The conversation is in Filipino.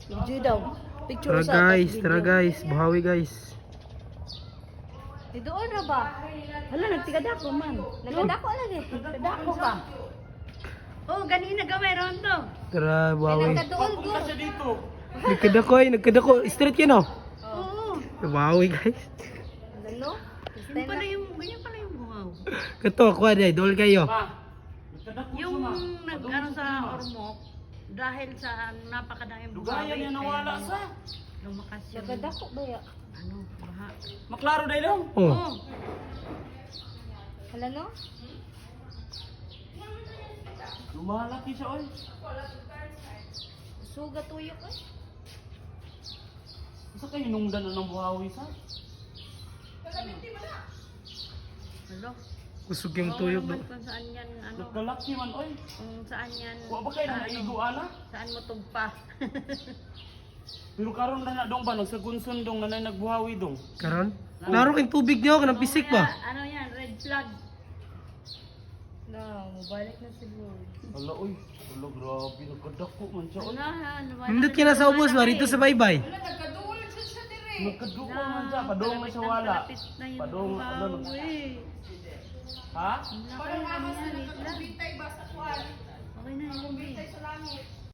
Video daw. Picture Tara sa guys, video. tara guys. Buhawi guys. Doon na ba? Hala, nagtigadako man. Nagtigadako lagi. Nagtigadako ka. Oh, ganina gamay ron to. Tara, buhawi. Nagkadoon ko. Nagkadako. Straight ka no? Oo. Buhawi guys. Lalo? Ganyan pala yung buhaw. Kato, kuha day. Dol kayo. Yung nag-ano sa ormok, dahil sa napakadaming Lugayan yan nawala sa. lumakas yung... Nagkadako ba ya? Ano, baha. Maklaro dahil lang. Oh. Oh. Hala no? Lumalaki siya oy. Suga tuyok eh. Isa kayo nungdan na ng buhawi sa? Hello? Kusog yung tuyok do. Kung saan yan, ano, Nagkalaki man oy. kung saan yan, Wa ba kayo na naigo ana? saan mo tugpa. Pero karon na dong ba nagsagunson dong nanay nagbuhawi dong. Karon? Laro kayong tubig niyo, kanang pisik ba? Ano yan, red flag. No, mabalik na siguro. Ala oy, ala grabe nagkadako man siya oy. Hindot ka na sa ubos ba? Rito sa baybay. Nagkaduko man siya, padong na siya wala. Padong ano no. Ha? Okay na, ilong